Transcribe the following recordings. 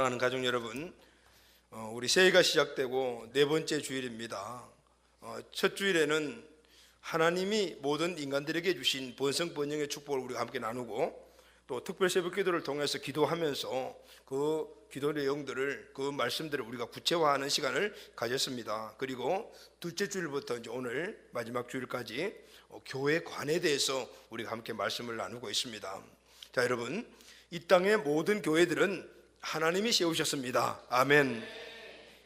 사랑하는 가족 여러분, 우리 새해가 시작되고 네 번째 주일입니다. 첫 주일에는 하나님이 모든 인간들에게 주신 번성 번영의 축복을 우리가 함께 나누고, 또 특별 새벽 기도를 통해서 기도하면서 그 기도 내용들을, 그 말씀들을 우리가 구체화하는 시간을 가졌습니다. 그리고 둘째 주일부터 이제 오늘 마지막 주일까지 교회 관에 대해서 우리가 함께 말씀을 나누고 있습니다. 자, 여러분, 이 땅의 모든 교회들은 하나님이 세우셨습니다. 아멘.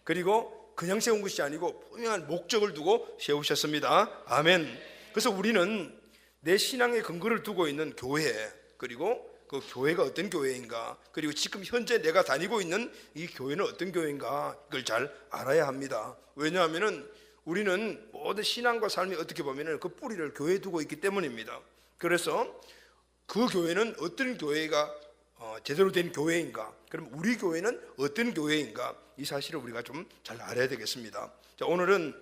그리고 그냥 세운 것이 아니고 분명한 목적을 두고 세우셨습니다. 아멘. 그래서 우리는 내 신앙의 근거를 두고 있는 교회, 그리고 그 교회가 어떤 교회인가, 그리고 지금 현재 내가 다니고 있는 이 교회는 어떤 교회인가, 이걸 잘 알아야 합니다. 왜냐하면 우리는 모든 신앙과 삶이 어떻게 보면 그 뿌리를 교회에 두고 있기 때문입니다. 그래서 그 교회는 어떤 교회가 제대로 된 교회인가, 그럼 우리 교회는 어떤 교회인가, 이 사실을 우리가 좀 잘 알아야 되겠습니다. 자, 오늘은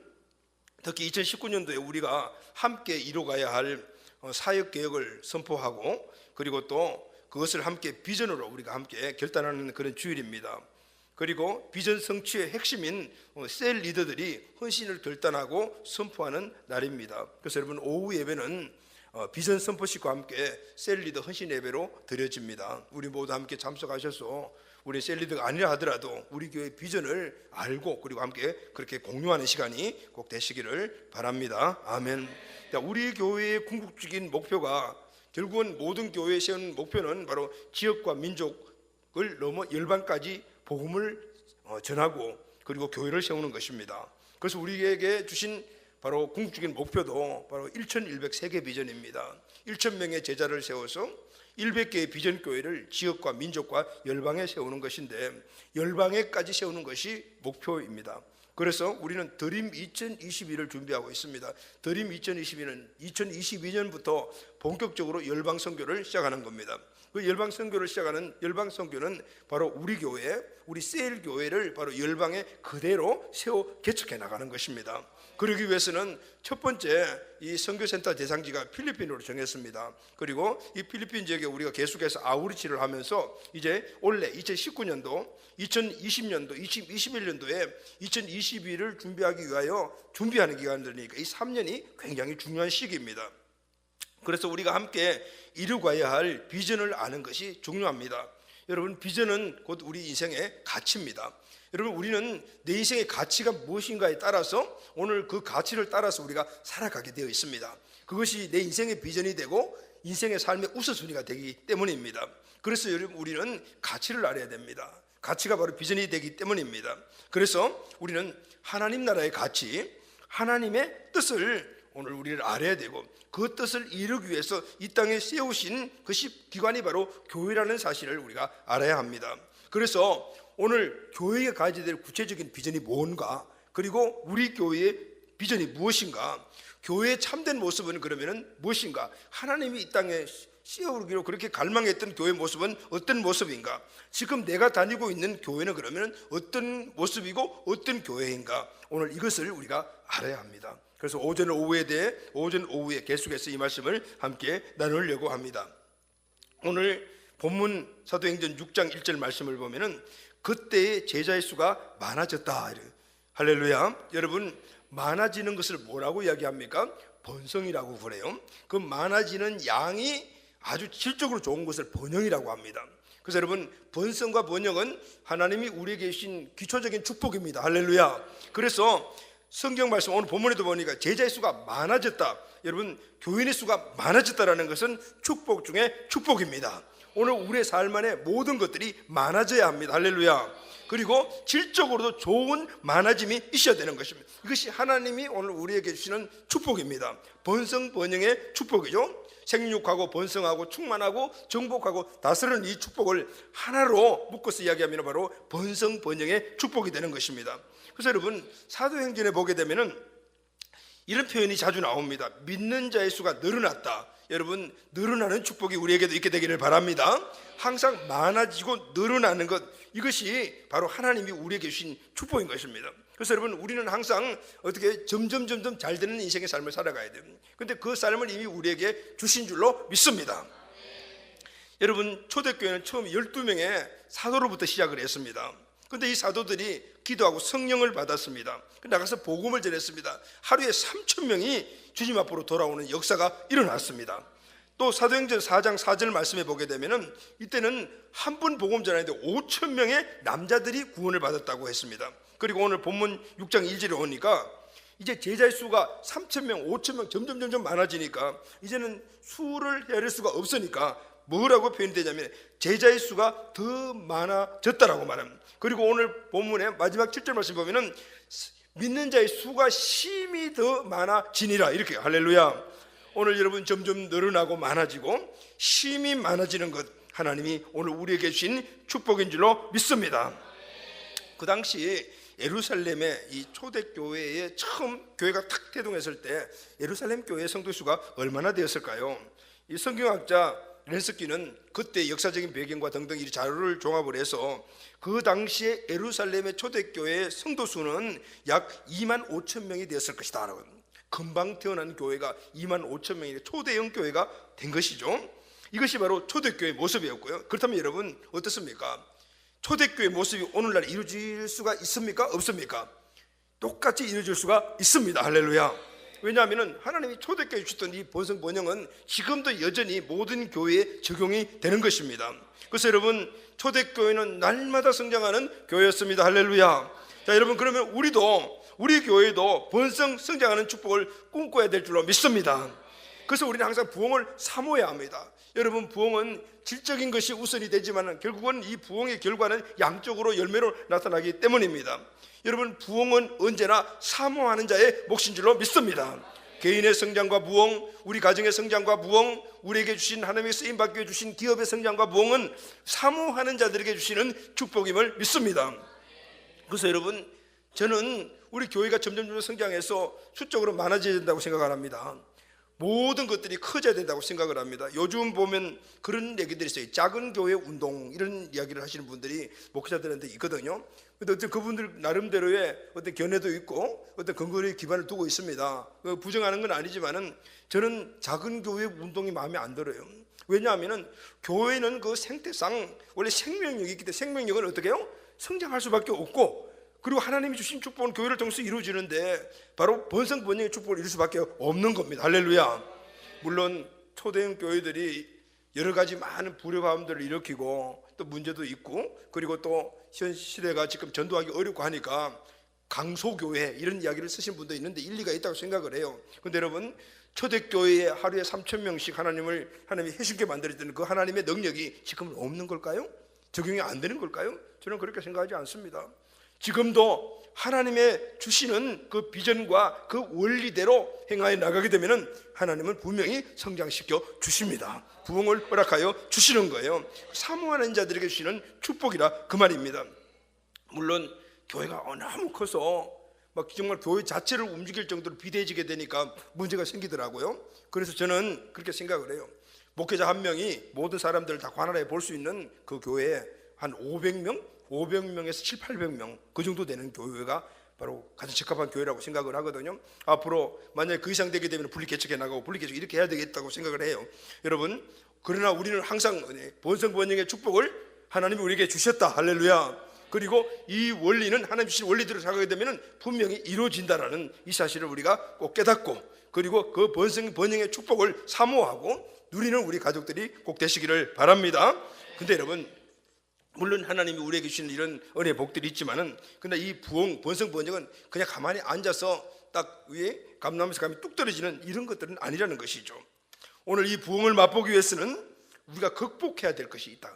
특히 2019년도에 우리가 함께 이뤄가야 할 사역개혁을 선포하고, 그리고 또 그것을 함께 비전으로 우리가 함께 결단하는 그런 주일입니다. 그리고 비전 성취의 핵심인 셀 리더들이 헌신을 결단하고 선포하는 날입니다. 그래서 여러분, 오후 예배는 비전 선포식과 함께 셀 리더 헌신 예배로 드려집니다. 우리 모두 함께 참석하셔서 우리 셀 리더가 아니라 하더라도 우리 교회 비전을 알고, 그리고 함께 그렇게 공유하는 시간이 꼭 되시기를 바랍니다. 아멘. 우리 교회의 궁극적인 목표가, 결국은 모든 교회에 세운 목표는 바로 지역과 민족을 넘어 열방까지 복음을 전하고, 그리고 교회를 세우는 것입니다. 그래서 우리에게 주신 바로 궁극적인 목표도 바로 1100세계 비전입니다. 1000명의 제자를 세워서 100개의 비전 교회를 지역과 민족과 열방에 세우는 것인데, 열방에까지 세우는 것이 목표입니다. 그래서 우리는 드림 2022를 준비하고 있습니다. 드림 2022는 2022년부터 본격적으로 열방 선교를 시작하는 겁니다. 그 열방 선교를 시작하는 열방 선교는 바로 우리 교회, 우리 셀 교회를 바로 열방에 그대로 세워 개척해 나가는 것입니다. 그러기 위해서는 첫 번째, 이 선교센터 대상지가 필리핀으로 정했습니다. 그리고 이 필리핀 지역에 우리가 계속해서 아우리치를 하면서 이제 올해 2019년도, 2020년도, 2021년도에 2022를 준비하기 위하여 준비하는 기간들이니까 이 3년이 굉장히 중요한 시기입니다. 그래서 우리가 함께 이루어가야 할 비전을 아는 것이 중요합니다. 여러분, 비전은 곧 우리 인생의 가치입니다. 여러분, 우리는 내 인생의 가치가 무엇인가에 따라서 오늘 그 가치를 따라서 우리가 살아가게 되어 있습니다. 그것이 내 인생의 비전이 되고 인생의 삶의 우선순위가 되기 때문입니다. 그래서 여러분, 우리는 가치를 알아야 됩니다. 가치가 바로 비전이 되기 때문입니다. 그래서 우리는 하나님 나라의 가치, 하나님의 뜻을 오늘 우리를 알아야 되고, 그 뜻을 이루기 위해서 이 땅에 세우신 그 기관이 바로 교회라는 사실을 우리가 알아야 합니다. 그래서 오늘 교회가 가져야 될 구체적인 비전이 뭔가, 그리고 우리 교회의 비전이 무엇인가, 교회의 참된 모습은 그러면 무엇인가, 하나님이 이 땅에 씌우기로 그렇게 갈망했던 교회의 모습은 어떤 모습인가, 지금 내가 다니고 있는 교회는 그러면 어떤 모습이고 어떤 교회인가, 오늘 이것을 우리가 알아야 합니다. 그래서 오전 오후에 계속해서 이 말씀을 함께 나누려고 합니다. 오늘 본문 사도행전 6장 1절 말씀을 보면은 그때의 제자의 수가 많아졌다. 할렐루야. 여러분, 많아지는 것을 뭐라고 이야기합니까? 번성이라고 그래요. 그 많아지는 양이 아주 질적으로 좋은 것을 번영이라고 합니다. 그래서 여러분, 번성과 번영은 하나님이 우리에게 주신 기초적인 축복입니다. 할렐루야. 그래서 성경 말씀 오늘 본문에도 보니까 제자의 수가 많아졌다. 여러분, 교인의 수가 많아졌다라는 것은 축복 중에 축복입니다. 오늘 우리의 삶 안에 모든 것들이 많아져야 합니다. 할렐루야. 그리고 질적으로도 좋은 많아짐이 있어야 되는 것입니다. 이것이 하나님이 오늘 우리에게 주시는 축복입니다. 번성 번영의 축복이죠. 생육하고 번성하고 충만하고 정복하고 다스리는 이 축복을 하나로 묶어서 이야기하면 바로 번성 번영의 축복이 되는 것입니다. 그래서 여러분, 사도행전에 보게 되면은 이런 표현이 자주 나옵니다. 믿는 자의 수가 늘어났다. 여러분, 늘어나는 축복이 우리에게도 있게 되기를 바랍니다. 항상 많아지고 늘어나는 것, 이것이 바로 하나님이 우리에게 주신 축복인 것입니다. 그래서 여러분, 우리는 항상 어떻게 점점 잘 되는 인생의 삶을 살아가야 돼요. 그런데 그 삶을 이미 우리에게 주신 줄로 믿습니다. 여러분, 초대교회는 처음 12명의 사도로부터 시작을 했습니다. 그런데 이 사도들이 기도하고 성령을 받았습니다. 나가서 복음을 전했습니다. 하루에 3,000명이 주님 앞으로 돌아오는 역사가 일어났습니다. 또 사도행전 4장 4절 말씀에 보게 되면은 이때는 한 분 복음 전하는데 5,000명의 남자들이 구원을 받았다고 했습니다. 그리고 오늘 본문 6장 1절에 오니까 이제 제자의 수가 3,000명, 5,000명 점점 많아지니까 이제는 수를 헤아릴 수가 없으니까 뭐라고 표현이 되냐면 제자의 수가 더 많아졌다라고 말합니다. 그리고 오늘 본문의 마지막 7절 말씀 보면은 믿는 자의 수가 심히 더 많아지니라, 이렇게. 할렐루야. 오늘 여러분 점점 늘어나고 많아지고 심히 많아지는 것, 하나님이 오늘 우리에게 주신 축복인 줄로 믿습니다. 그 당시 예루살렘의 이 초대교회에 처음 교회가 탁 태동했을 때 예루살렘 교회의 성도 수가 얼마나 되었을까요? 이 성경학자 렌스키는 그때 역사적인 배경과 등등 이 자료를 종합을 해서 그 당시에 예루살렘의 초대교회의 성도 수는 약 2만 5천 명이 되었을 것이다 라고. 금방 태어난 교회가 2만 5천 명의 초대형 교회가 된 것이죠. 이것이 바로 초대교회의 모습이었고요. 그렇다면 여러분 어떻습니까? 초대교회의 모습이 오늘날 이루어질 수가 있습니까? 없습니까? 똑같이 이루어질 수가 있습니다. 할렐루야. 왜냐하면 하나님이 초대교회에 주셨던 이 본성 번영은 지금도 여전히 모든 교회에 적용이 되는 것입니다. 그래서 여러분, 초대교회는 날마다 성장하는 교회였습니다. 할렐루야. 자, 여러분, 그러면 우리 교회도 번성 성장하는 축복을 꿈꿔야 될 줄로 믿습니다. 그래서 우리는 항상 부흥을 사모해야 합니다. 여러분, 부흥은 질적인 것이 우선이 되지만 결국은 이 부흥의 결과는 양적으로 열매로 나타나기 때문입니다. 여러분, 부흥은 언제나 사모하는 자의 몫인 줄로 믿습니다. 개인의 성장과 부흥, 우리 가정의 성장과 부흥, 우리에게 주신 하나님의 쓰임받게 주신 기업의 성장과 부흥은 사모하는 자들에게 주시는 축복임을 믿습니다. 그래서 여러분, 저는 우리 교회가 점점 성장해서 수적으로 많아져야 된다고 생각을 합니다. 모든 것들이 커져야 된다고 생각을 합니다. 요즘 보면 그런 얘기들이 있어요. 작은 교회 운동, 이런 이야기를 하시는 분들이 목회자들한테 있거든요. 근데 어떤 그분들 나름대로의 어떤 견해도 있고 어떤 근거의 기반을 두고 있습니다. 부정하는 건 아니지만은 저는 작은 교회 운동이 마음에 안 들어요. 왜냐하면은 교회는 그 생태상 원래 생명력이 있기 때문에 생명력은 어떻게 해요? 성장할 수밖에 없고, 그리고 하나님이 주신 축복은 교회를 통해서 이루어지는데 바로 번성 번영의 축복을 이룰 수밖에 없는 겁니다. 할렐루야. 물론 초대형 교회들이 여러 가지 많은 불협화음들을 일으키고 또 문제도 있고, 그리고 또 현 시대가 지금 전도하기 어렵고 하니까 강소교회 이런 이야기를 쓰신 분도 있는데 일리가 있다고 생각을 해요. 그런데 여러분, 초대교회에 하루에 3,000명씩 하나님이 해쉽게 만들어주는 그 하나님의 능력이 지금은 없는 걸까요? 적용이 안 되는 걸까요? 저는 그렇게 생각하지 않습니다. 지금도 하나님의 주시는 그 비전과 그 원리대로 행하여 나가게 되면 하나님은 분명히 성장시켜 주십니다. 부흥을 허락하여 주시는 거예요. 사모하는 자들에게 주시는 축복이라 그 말입니다. 물론 교회가 너무 커서 막 정말 교회 자체를 움직일 정도로 비대해지게 되니까 문제가 생기더라고요. 그래서 저는 그렇게 생각을 해요. 목회자 한 명이 모든 사람들을 다 관할해 볼 수 있는 그 교회에 한 500명에서 7, 800명 그 정도 되는 교회가 바로 가장 적합한 교회라고 생각을 하거든요. 앞으로 만약에 그 이상 되게 되면 분리 개척해 나가고 분리 개척 이렇게 해야 되겠다고 생각을 해요. 여러분, 그러나 우리는 항상 번성 번영의 축복을 하나님이 우리에게 주셨다. 할렐루야. 그리고 이 원리는 하나님 주신 원리대로 살아가게 되면 분명히 이루어진다라는 이 사실을 우리가 꼭 깨닫고, 그리고 그 번성 번영의 축복을 사모하고 누리는 우리 가족들이 꼭 되시기를 바랍니다. 근데 여러분, 물론 하나님이 우리에게 주시는 이런 은혜의 복들이 있지만은, 근데 이 부흥, 번성 번영은 그냥 가만히 앉아서 딱 위에 감나무에서 감이 뚝 떨어지는 이런 것들은 아니라는 것이죠. 오늘 이 부흥을 맛보기 위해서는 우리가 극복해야 될 것이 있다.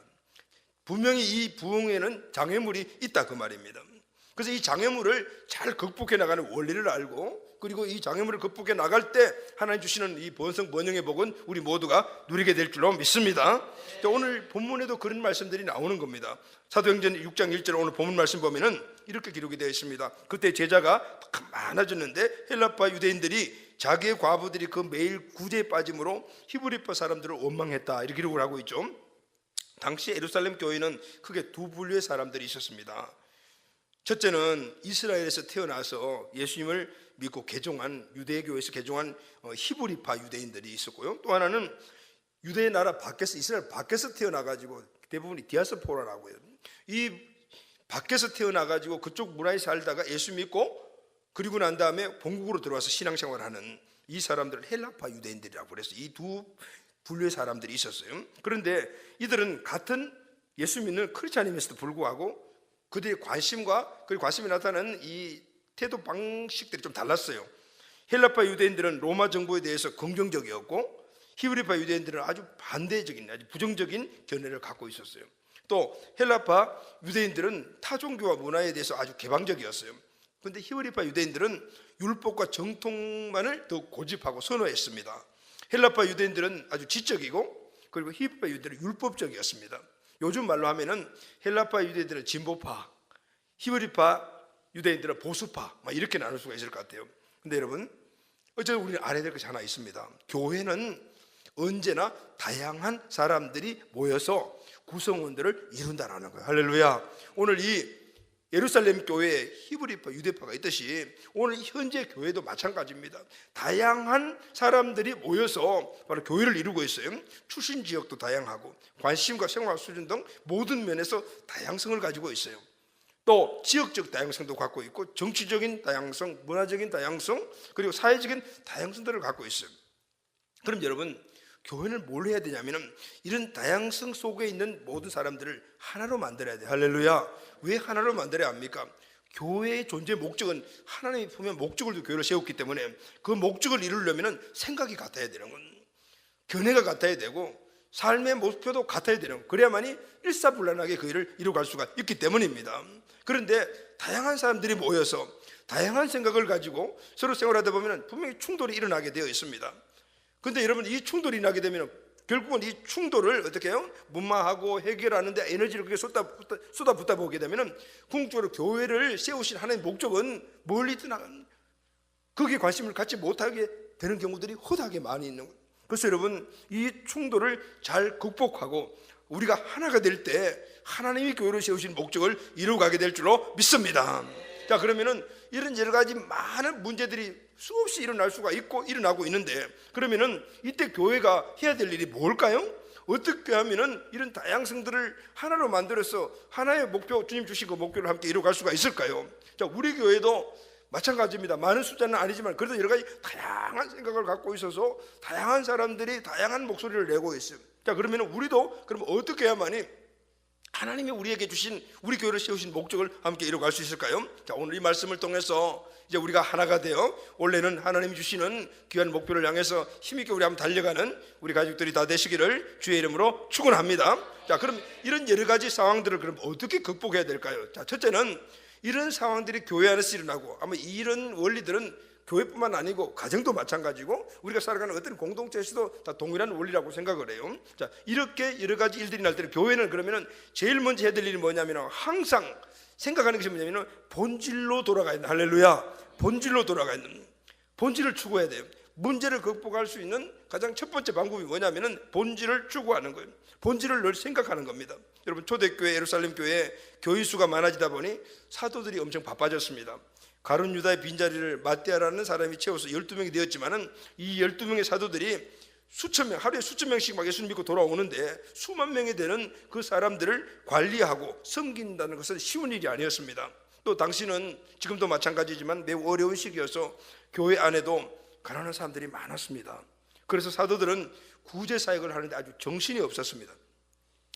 분명히 이 부흥에는 장애물이 있다 그 말입니다. 그래서 이 장애물을 잘 극복해 나가는 원리를 알고, 그리고 이 장애물을 극복해 나갈 때 하나님 주시는 이 번성 번영의 복은 우리 모두가 누리게 될 줄로 믿습니다. 오늘 본문에도 그런 말씀들이 나오는 겁니다. 사도행전 6장 1절 오늘 본문 말씀 보면은 이렇게 기록이 되어 있습니다. 그때 제자가 많아졌는데 헬라파 유대인들이 자기의 과부들이 그 매일 구제에 빠짐으로 히브리파 사람들을 원망했다, 이렇게 기록을 하고 있죠. 당시 예루살렘 교회는 크게 두 분류의 사람들이 있었습니다. 첫째는 이스라엘에서 태어나서 예수님을 믿고 개종한 유대교에서 개종한 히브리파 유대인들이 있었고요. 또 하나는 유대의 나라 밖에서, 이스라엘 밖에서 태어나가지고, 대부분이 디아스포라라고요. 이 밖에서 태어나가지고 그쪽 문화에 살다가 예수 믿고 그리고 난 다음에 본국으로 들어와서 신앙생활하는 이 사람들을 헬라파 유대인들이라고 그래서 이 두 분류의 사람들이 있었어요. 그런데 이들은 같은 예수 믿는 크리스찬임에서도 불구하고 그들의 관심과 그 관심이 나타나는 이 태도 방식들이 좀 달랐어요. 헬라파 유대인들은 로마 정부에 대해서 긍정적이었고 히브리파 유대인들은 아주 반대적인, 아주 부정적인 견해를 갖고 있었어요. 또 헬라파 유대인들은 타 종교와 문화에 대해서 아주 개방적이었어요. 그런데 히브리파 유대인들은 율법과 정통만을 더 고집하고 선호했습니다. 헬라파 유대인들은 아주 지적이고 그리고 히브리파 유대인들은 율법적이었습니다. 요즘 말로 하면은 헬라파 유대인들은 진보파, 히브리파 유대인들은 보수파, 이렇게 나눌 수가 있을 것 같아요. 근데 여러분, 어쨌든 우리는 알아야 될 것이 하나 있습니다. 교회는 언제나 다양한 사람들이 모여서 구성원들을 이룬다라는 거예요. 할렐루야. 오늘 이 예루살렘 교회에 히브리파, 유대파가 있듯이 오늘 현재 교회도 마찬가지입니다. 다양한 사람들이 모여서 바로 교회를 이루고 있어요. 출신 지역도 다양하고 관심과 생활 수준 등 모든 면에서 다양성을 가지고 있어요. 또 지역적 다양성도 갖고 있고 정치적인 다양성, 문화적인 다양성, 그리고 사회적인 다양성들을 갖고 있어요. 그럼 여러분, 교회는 뭘 해야 되냐면은 이런 다양성 속에 있는 모든 사람들을 하나로 만들어야 돼요. 할렐루야. 왜 하나로 만들어야 합니까? 교회의 존재 목적은 하나님이 보면 목적을 두고 교회를 세웠기 때문에 그 목적을 이루려면은 생각이 같아야 되는 건, 견해가 같아야 되고 삶의 목표도 같아야 되는 건, 그래야만이 일사불란하게 그 일을 이루어갈 수가 있기 때문입니다. 그런데 다양한 사람들이 모여서 다양한 생각을 가지고 서로 생활하다 보면 분명히 충돌이 일어나게 되어 있습니다. 그런데 여러분, 이 충돌이 나게 되면 결국은 이 충돌을 어떻게 해요? 무마하고 해결하는데 에너지를 그렇게 쏟아붓다 보게 되면 궁극적으로 교회를 세우신 하나님의 목적은 멀리 떠나간, 거기에 관심을 갖지 못하게 되는 경우들이 허다하게 많이 있는 거예요. 그래서 여러분, 이 충돌을 잘 극복하고 우리가 하나가 될 때 하나님이 교회를 세우신 목적을 이루어가게 될 줄로 믿습니다. 자, 그러면은 이런 여러 가지 많은 문제들이 수없이 일어날 수가 있고 일어나고 있는데, 그러면은 이때 교회가 해야 될 일이 뭘까요? 어떻게 하면은 이런 다양성들을 하나로 만들어서 하나의 목표, 주님 주신 그 목표를 함께 이루어갈 수가 있을까요? 자, 우리 교회도 마찬가지입니다. 많은 숫자는 아니지만 그래도 여러 가지 다양한 생각을 갖고 있어서 다양한 사람들이 다양한 목소리를 내고 있어요. 자, 그러면 우리도 그럼 어떻게 해야만이 하나님이 우리에게 주신, 우리 교회를 세우신 목적을 함께 이루어갈 수 있을까요? 자, 오늘 이 말씀을 통해서 이제 우리가 하나가 되어 원래는 하나님이 주시는 귀한 목표를 향해서 힘있게 우리 한번 달려가는 우리 가족들이 다 되시기를 주의 이름으로 축원합니다. 자, 그럼 이런 여러 가지 상황들을 그럼 어떻게 극복해야 될까요? 자, 첫째는 이런 상황들이 교회 안에서 일어나고, 아마 이런 원리들은 교회뿐만 아니고 가정도 마찬가지고 우리가 살아가는 어떤 공동체에서도 다 동일한 원리라고 생각을 해요. 자, 이렇게 여러 가지 일들이 날 때는 교회는 그러면은 제일 먼저 해야 될 일이 뭐냐면 항상 생각하는 것이 뭐냐면 본질로 돌아가야 돼. 할렐루야. 본질로 돌아가야 돼. 본질을 추구해야 돼요. 문제를 극복할 수 있는 가장 첫 번째 방법이 뭐냐면은 본질을 추구하는 거예요. 본질을 늘 생각하는 겁니다. 여러분, 초대교회 예루살렘 교회 교인 수가 많아지다 보니 사도들이 엄청 바빠졌습니다. 가룟 유다의 빈자리를 마띠아라는 사람이 채워서 12명이 되었지만은 이 12명의 사도들이 수천 명, 하루에 수천 명씩 막 예수님 믿고 돌아오는데 수만 명이 되는 그 사람들을 관리하고 섬긴다는 것은 쉬운 일이 아니었습니다. 또 당시는 지금도 마찬가지지만 매우 어려운 시기여서 교회 안에도 가난한 사람들이 많았습니다. 그래서 사도들은 구제 사역을 하는데 아주 정신이 없었습니다.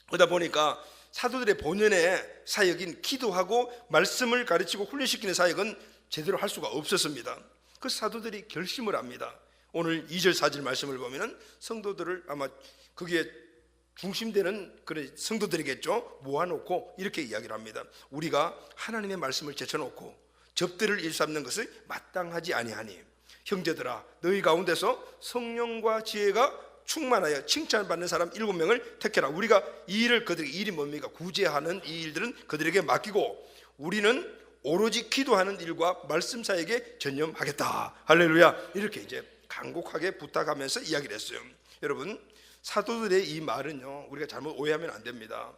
그러다 보니까 사도들의 본연의 사역인 기도하고 말씀을 가르치고 훈련시키는 사역은 제대로 할 수가 없었습니다. 그 사도들이 결심을 합니다. 오늘 2절 4절 말씀을 보면은 성도들을 아마 거기에 중심되는 그런 성도들이겠죠, 모아놓고 이렇게 이야기를 합니다. 우리가 하나님의 말씀을 제쳐놓고 접대를 일삼는 것을 마땅하지 아니하니 형제들아, 너희 가운데서 성령과 지혜가 충만하여 칭찬받는 사람 7명을 택해라. 우리가 이 일을 그들에게, 일이 뭡니까? 구제하는 이 일들은 그들에게 맡기고 우리는 오로지 기도하는 일과 말씀 사역에 전념하겠다. 할렐루야. 이렇게 이제 간곡하게 부탁하면서 이야기를 했어요. 여러분, 사도들의 이 말은요, 우리가 잘못 오해하면 안 됩니다.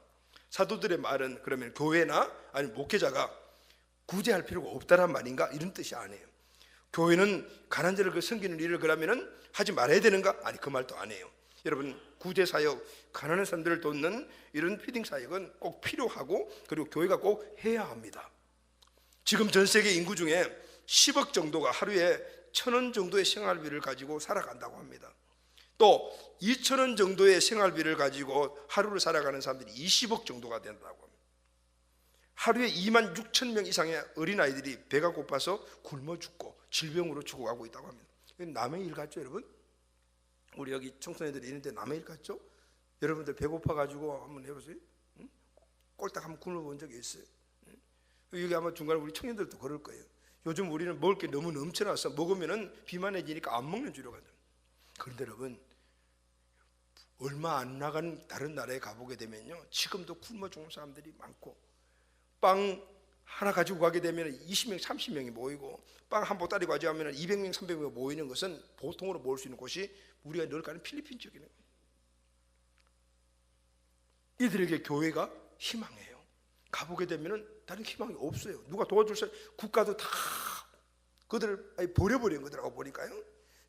사도들의 말은 그러면 교회나 아니면 목회자가 구제할 필요가 없다란 말인가? 이런 뜻이 아니에요. 교회는 가난자를 섬기는 일을 그러면은 하지 말아야 되는가? 아니, 그 말도 아니에요. 여러분, 구제 사역, 가난한 사람들을 돕는 이런 피딩 사역은 꼭 필요하고 그리고 교회가 꼭 해야 합니다. 지금 전 세계 인구 중에 10억 정도가 하루에 1,000원 정도의 생활비를 가지고 살아간다고 합니다. 또 2,000원 정도의 생활비를 가지고 하루를 살아가는 사람들이 20억 정도가 된다고 합니다. 하루에 26,000명 이상의 어린아이들이 배가 고파서 굶어 죽고 질병으로 죽어가고 있다고 합니다. 남의 일 같죠, 여러분? 우리 여기 청소년들이 있는데 남의 일 같죠? 여러분들 배고파가지고 한번 해보세요. 응? 꼴딱 한번 굶어본 적이 있어요. 응? 여기 아마 중간에 우리 청년들도 그럴 거예요. 요즘 우리는 먹을 게 너무 넘쳐나서 먹으면은 비만해지니까 안 먹는 줄로 가죠. 그런데 여러분, 얼마 안 나간 다른 나라에 가보게 되면요, 지금도 굶어 죽는 사람들이 많고, 빵 하나 가지고 가게 되면 20명, 30명이 모이고, 빵 한 보따리 가져가면 200명, 300명 모이는 것은 보통으로 모을 수 있는 곳이 우리가 늘 가는 필리핀 쪽이네요. 이들에게 교회가 희망이에요. 가보게 되면 다른 희망이 없어요. 누가 도와줄 사람, 국가도 다 그들을 버려버린 거더라고 보니까요.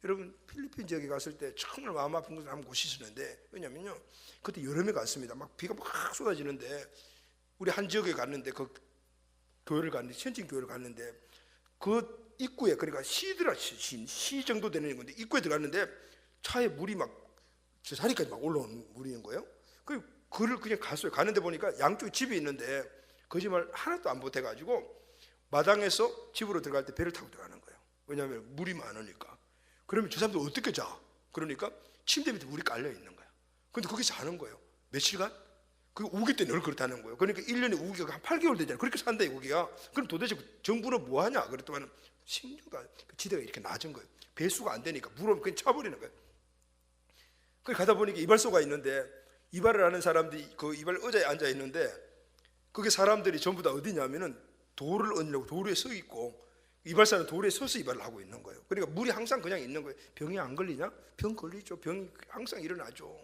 여러분, 필리핀 지역에 갔을 때 정말 마음 아픈 곳을 한 곳이 있었는데, 왜냐면요, 그때 여름에 갔습니다. 막 비가 막 쏟아지는데, 우리 한 지역에 갔는데, 그 교회를 갔는데, 현진 교회를 갔는데, 그 입구에, 그러니까 시 정도 되는 건데, 입구에 들어갔는데 차에 물이 막 제 다리까지 막 올라오는 물인 거예요. 그를 그냥 갔어요. 가는데 보니까 양쪽에 집이 있는데 거짓말 하나도 안 보태가지고 마당에서 집으로 들어갈 때 배를 타고 들어가는 거예요. 왜냐하면 물이 많으니까. 그러면 저 사람들 어떻게 자? 그러니까 침대 밑에 물이 깔려 있는 거야. 근데 거기 자는 거예요. 며칠간? 그 우기 때 늘 그렇다는 거예요. 그러니까 1년에 우기가 한 8개월 되잖아요. 그렇게 산다, 우기가. 그럼 도대체 정부는 뭐 하냐? 그랬더니 신경도 안, 지대가 이렇게 낮은 거예요. 배수가 안 되니까 물 오면 그냥 차버리는 거예요. 그래 가다 보니까 이발소가 있는데, 이발을 하는 사람들이 그 이발 의자에 앉아 있는데, 그게 사람들이 전부 다 어디냐면은 돌을 얹으려고 돌 위에 서 있고, 이발사는 돌에 서서 이발을 하고 있는 거예요. 그러니까 물이 항상 그냥 있는 거예요. 병이 안 걸리냐? 병 걸리죠. 병이 항상 일어나죠.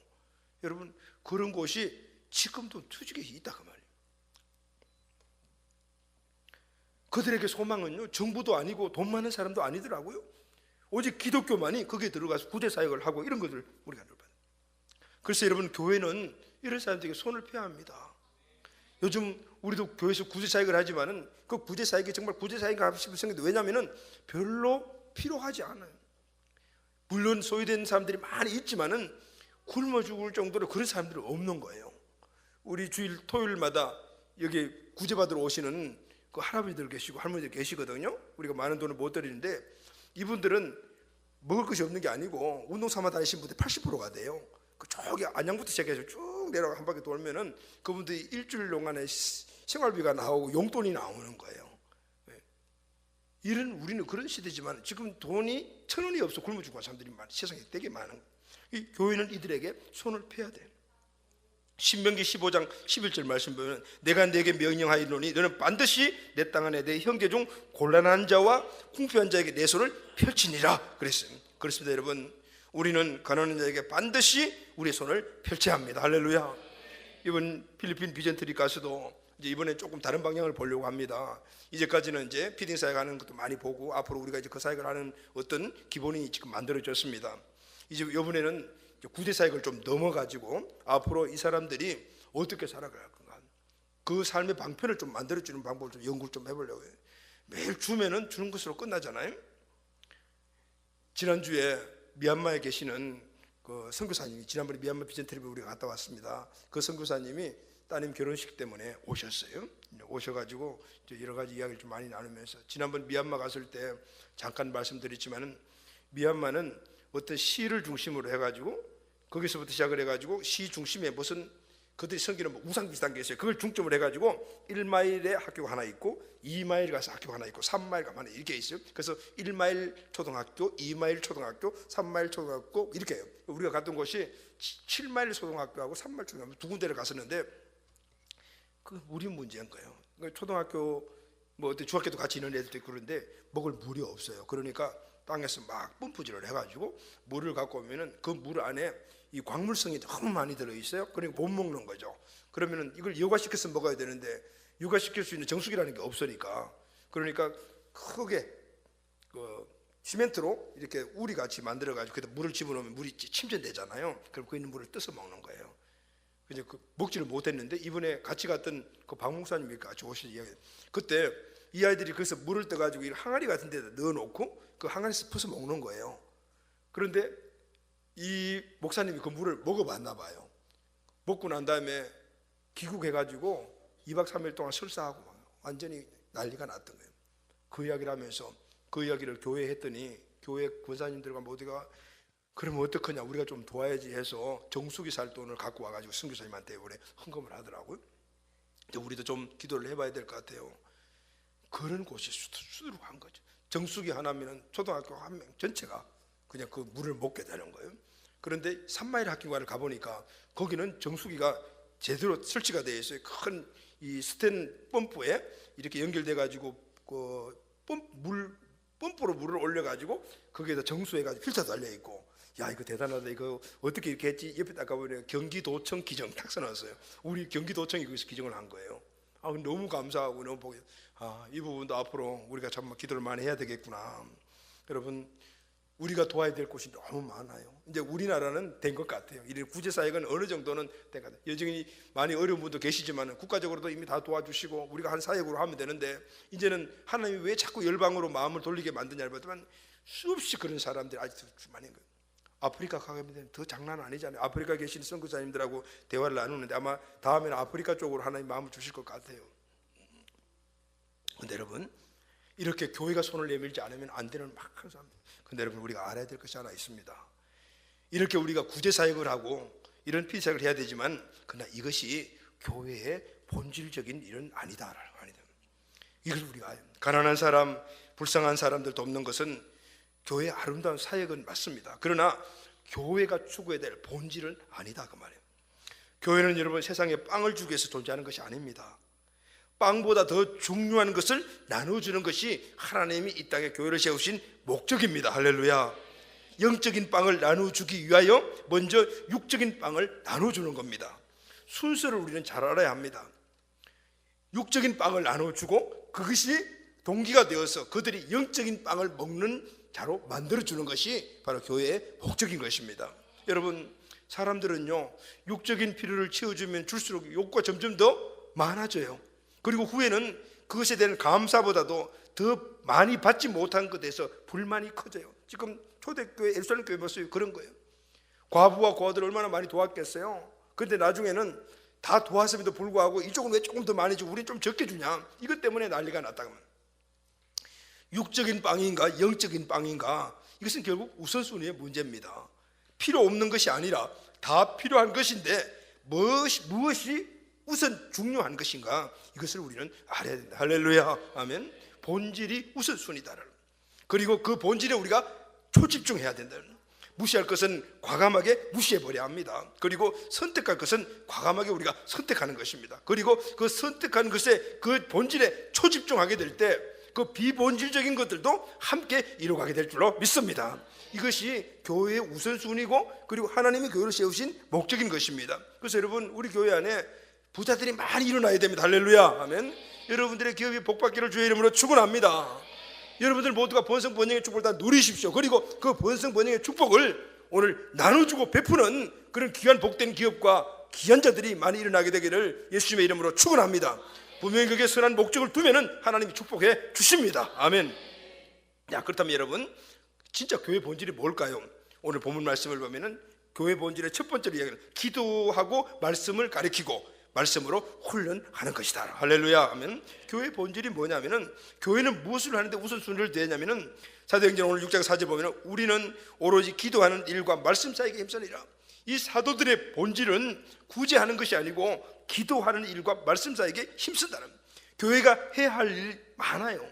여러분, 그런 곳이 지금도 투지에 있다 그 말이에요. 그들에게 소망은요, 정부도 아니고 돈 많은 사람도 아니더라고요. 오직 기독교만이 거기에 들어가서 구제 사역을 하고 이런 것을 우리가 늘 봐요. 그래서 여러분, 교회는 이런 사람들에게 손을 펴야 합니다. 요즘 우리도 교회에서 구제 사역을 하지만은 그 구제 사역이 정말 구제 사역인가 싶을 생각도, 왜냐하면은 별로 필요하지 않아요. 물론 소외된 사람들이 많이 있지만은 굶어 죽을 정도로 그런 사람들은 없는 거예요. 우리 주일 토요일마다 여기 구제받으러 오시는 그 할아버지들 계시고 할머니들 계시거든요. 우리가 많은 돈을 못 드리는데, 이분들은 먹을 것이 없는 게 아니고 운동 삼아 다니신 분들 80%가 돼요. 그 저기 안양부터 시작해서 쭉 내려가 한 바퀴 돌면은 그분들이 일주일 동안에 생활비가 나오고 용돈이 나오는 거예요. 이런, 우리는 그런 시대지만 지금 돈이 1,000원이 없어 굶어 죽는 사람들이 세상에 되게 많은. 이 교회는 이들에게 손을 펴야 돼요. 신명기 15장 11절 말씀 보면, 내가 네게 명령하이노니 너는 반드시 내 땅 안에 내 형제 중 곤란한 자와 궁핍한 자에게 내 손을 펼치니라 그랬어요. 그렇습니다. 여러분, 우리는 가난한 자에게 반드시 우리의 손을 펼쳐야 합니다. 할렐루야. 이번 필리핀 비전 트립 가서도 이제 이번에 조금 다른 방향을 보려고 합니다. 이제까지는 이제 피딩 사역 하는 것도 많이 보고, 앞으로 우리가 이제 그 사역을 하는 어떤 기본이 지금 만들어졌습니다. 이제 이번에는 구제 사역을 좀 넘어가지고 앞으로 이 사람들이 어떻게 살아갈 건가, 그 삶의 방편을 좀 만들어주는 방법을 좀 연구를 좀 해보려고 해요. 매일 주면은 주는 것으로 끝나잖아요. 지난주에 미얀마에 계시는 그 선교사님이, 지난번에 미얀마 비전 트립에 우리가 갔다 왔습니다. 그 선교사님이 따님 결혼식 때문에 오셨어요. 오셔가지고 여러 가지 이야기를 좀 많이 나누면서, 지난번 미얀마 갔을 때 잠깐 말씀드렸지만은, 미얀마는 어떤 시를 중심으로 해가지고 거기서부터 시작을 해가지고 시 중심에 무슨 그들이 섬기는 뭐 우상 비슷한 게 있어요. 그걸 중점으로 해가지고 1마일에 학교가 하나 있고 2마일 가서 학교가 하나 있고 3마일 가면 하나 이렇게 있어요. 그래서 1마일 초등학교, 2마일 초등학교, 3마일 초등학교 이렇게 해요. 우리가 갔던 곳이 7마일 초등학교하고 3마일 초등학교 두 군데를 갔었는데, 그 물이 문제인 거예요. 초등학교 뭐 중학교도 같이 있는 애들도 있고 그런데 먹을 물이 없어요. 그러니까 땅에서 막 펌프질을 해가지고 물을 갖고 오면은 그 물 안에 이 광물성이 너무 많이 들어있어요. 그러니까 못 먹는 거죠. 그러면은 이걸 요가시켜서 먹어야 되는데 요가시킬 수 있는 정수기라는 게 없으니까, 그러니까 크게 그 시멘트로 이렇게 우리 같이 만들어 가지고 그때 물을 집어넣으면 물이 침전되잖아요. 그럼 그 있는 물을 떠서 먹는 거예요. 근데 그 먹지를 못했는데 이번에 같이 갔던 그 박 목사님이 같이 오신 이야기. 그때 이 아이들이 그래서 물을 떠 가지고 항아리 같은 데다 넣어놓고 그 항아리에서 퍼서 먹는 거예요. 그런데 이 목사님이 그 물을 먹어봤나 봐요. 먹고 난 다음에 귀국해가지고 2박 3일 동안 설사하고 완전히 난리가 났던 거예요. 그 이야기를 하면서 그 이야기를 교회에 했더니 교회 권사님들과 모두가 그러면 어떡하냐, 우리가 좀 도와야지 해서 정수기 살 돈을 갖고 와가지고 선교사님한테 이번에 헌금을 하더라고요. 근데 우리도 좀 기도를 해봐야 될 것 같아요. 그런 곳이 수두룩한 거죠. 정수기 하나면은 초등학교 한 명 전체가 그냥 그 물을 먹게 되는 거예요. 그런데 3마일 학교관을 가보니까 거기는 정수기가 제대로 설치가 되어 있어요. 큰 이 스텐 펌프에 이렇게 연결돼 가지고 그 펌프로 물을 올려 가지고 거기에다 정수해 가지고 필터 달려 있고, 야 이거 대단하다, 이거 어떻게 이렇게 했지? 옆에 딱 가보니 경기도청 기정 딱 써놨어요. 우리 경기도청이 거기서 기정을 한 거예요. 너무 감사하고 너무 보기, 이 부분도 앞으로 우리가 정말 기도를 많이 해야 되겠구나. 여러분, 우리가 도와야 될 곳이 너무 많아요. 이제 우리나라는 된 것 같아요. 이 구제사역은 어느 정도는 된 것 같아요. 여전히 많이 어려운 분도 계시지만 국가적으로도 이미 다 도와주시고 우리가 한 사역으로 하면 되는데, 이제는 하나님이 왜 자꾸 열방으로 마음을 돌리게 만드냐를 봤더니 수없이 그런 사람들이 아직도 많은 거예요. 아프리카 가면 더 장난 아니잖아요. 아프리카 계신 선교사님들하고 대화를 나누는데 아마 다음에는 아프리카 쪽으로 하나님 마음을 주실 것 같아요. 근데 여러분, 이렇게 교회가 손을 내밀지 않으면 안 되는 막한 사람. 근데 여러분, 우리가 알아야 될 것이 하나 있습니다. 이렇게 우리가 구제사역을 하고 이런 피사역을 해야 되지만, 그러나 이것이 교회의 본질적인 일은 아니다. 이걸 우리가 가난한 사람, 불쌍한 사람들 돕는 것은 교회의 아름다운 사역은 맞습니다. 그러나 교회가 추구해야 될 본질은 아니다, 그 말이에요. 교회는 여러분 세상에 빵을 주기 위해서 존재하는 것이 아닙니다. 빵보다 더 중요한 것을 나눠주는 것이 하나님이 이 땅에 교회를 세우신 목적입니다. 할렐루야. 영적인 빵을 나눠주기 위하여 먼저 육적인 빵을 나눠주는 겁니다. 순서를 우리는 잘 알아야 합니다. 육적인 빵을 나눠주고 그것이 동기가 되어서 그들이 영적인 빵을 먹는 자로 만들어주는 것이 바로 교회의 목적인 것입니다. 여러분, 사람들은요, 육적인 필요를 채워주면 줄수록 욕구가 점점 더 많아져요. 그리고 후에는 그것에 대한 감사보다도 더 많이 받지 못한 것에 대해서 불만이 커져요. 지금 초대교회, 예루살렘 교회 보세요. 그런 거예요. 과부와 고아들을 얼마나 많이 도왔겠어요. 그런데 나중에는 다 도왔음에도 불구하고 이쪽은 왜 조금 더 많이 주고 우리는 좀 적게 주냐, 이것 때문에 난리가 났다. 육적인 빵인가 영적인 빵인가, 이것은 결국 우선순위의 문제입니다. 필요 없는 것이 아니라 다 필요한 것인데 무엇이 우선 중요한 것인가, 이것을 우리는 알아야 된다. 할렐루야. 아멘. 본질이 우선순위다. 그리고 그 본질에 우리가 초집중해야 된다. 무시할 것은 과감하게 무시해버려야 합니다. 그리고 선택할 것은 과감하게 우리가 선택하는 것입니다. 그리고 그 선택한 것에 그 본질에 초집중하게 될 때 그 비본질적인 것들도 함께 이루어가게 될 줄로 믿습니다. 이것이 교회의 우선순위고 그리고 하나님이 교회를 세우신 목적인 것입니다. 그래서 여러분, 우리 교회 안에 부자들이 많이 일어나야 됩니다. 할렐루야. 아멘. 여러분들의 기업이 복받기를 주의 이름으로 축원합니다. 여러분들 모두가 번성 번영의 축복을 다 누리십시오. 그리고 그 번성 번영의 축복을 오늘 나눠주고 베푸는 그런 귀한 복된 기업과 귀한 자들이 많이 일어나게 되기를 예수님의 이름으로 축원합니다. 분명히 그게 선한 목적을 두면은 하나님이 축복해 주십니다. 아멘. 야, 그렇다면 여러분, 진짜 교회 본질이 뭘까요? 오늘 본문 말씀을 보면은 교회 본질의 첫 번째로 이야기는 기도하고 말씀을 가리키고 말씀으로 훈련하는 것이다. 할렐루야. 하면 교회의 본질이 뭐냐면은, 교회는 무엇을 하는데 우선순위를 대냐면은, 사도행전 오늘 6장 4절 보면은 우리는 오로지 기도하는 일과 말씀 사이에 힘쓰니라. 이 사도들의 본질은 구제하는 것이 아니고 기도하는 일과 말씀 사이에 힘쓴다는, 교회가 해야 할 일 많아요.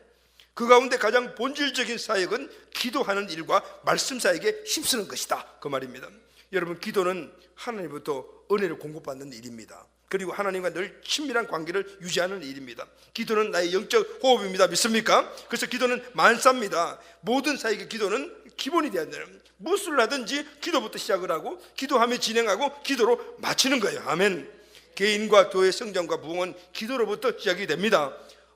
그 가운데 가장 본질적인 사역은 기도하는 일과 말씀 사이에 힘쓰는 것이다, 그 말입니다. 여러분, 기도는 하나님부터 은혜를 공급받는 일입니다. 그리고 하나님과 늘 친밀한 관계를 유지하는 일입니다. 기도는 나의 영적 호흡입니다. 믿습니까? 그래서 기도는 만사입니다. 모든 사역의 기도는 기본이 되어야 되는, 무엇을 하든지 기도부터 시작을 하고 기도하며 진행하고 기도로 마치는 거예요. 아멘. 개인과 교회 성장과 부흥은 기도로부터 시작이 됩니다.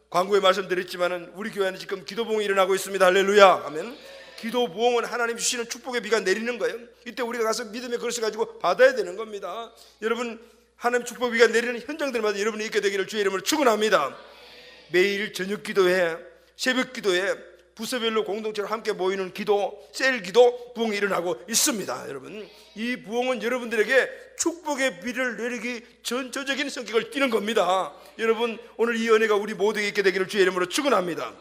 광고에 말씀드렸지만 우리 교회는 지금 기도부흥이 일어나고 있습니다. 할렐루야. 아멘. 기도 부흥은 하나님 주시는 축복의 비가 내리는 거예요. 이때 우리가 가서 믿음의 그릇을 가지고 받아야 되는 겁니다. 여러분, 하나님 축복의 비가 내리는 현장들마다 여러분이 있게 되기를 주의 이름으로 축원합니다. 매일 저녁 기도회, 새벽 기도회, 부서별로 공동체로 함께 모이는 기도, 셀 기도 부흥이 일어나고 있습니다. 여러분, 이 부흥은 여러분들에게 축복의 비를 내리기 전초적인 성격을 띠는 겁니다. 여러분, 오늘 이 은혜가 우리 모두에게 있게 되기를 주의 이름으로 축원합니다.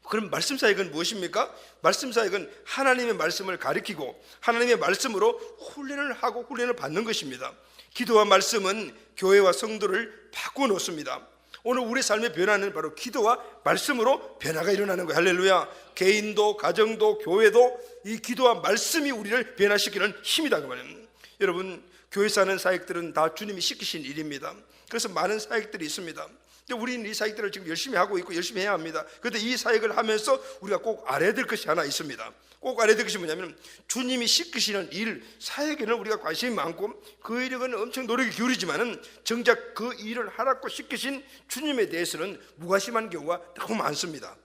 그럼 말씀 사역은 무엇입니까? 말씀 사역은 하나님의 말씀을 가리키고 하나님의 말씀으로 훈련을 하고 훈련을 받는 것입니다. 기도와 말씀은 교회와 성도를 바꾸어 놓습니다. 오늘 우리 삶의 변화는 바로 기도와 말씀으로 변화가 일어나는 거예요. 할렐루야. 개인도 가정도 교회도 이 기도와 말씀이 우리를 변화시키는 힘이다 그 말이에요. 여러분, 교회에서 하는 사역들은 다 주님이 시키신 일입니다. 그래서 많은 사역들이 있습니다. 우리는 이 사역들을 지금 열심히 하고 있고 열심히 해야 합니다. 그런데 이 사역을 하면서 우리가 꼭 알아야 될 것이 하나 있습니다. 꼭 알아야 될 것이 뭐냐면 주님이 시키시는 일, 사역에는 우리가 관심이 많고 그 일에는 엄청 노력이 기울이지만은 정작 그 일을 하라고 시키신 주님에 대해서는 무관심한 경우가 너무 많습니다.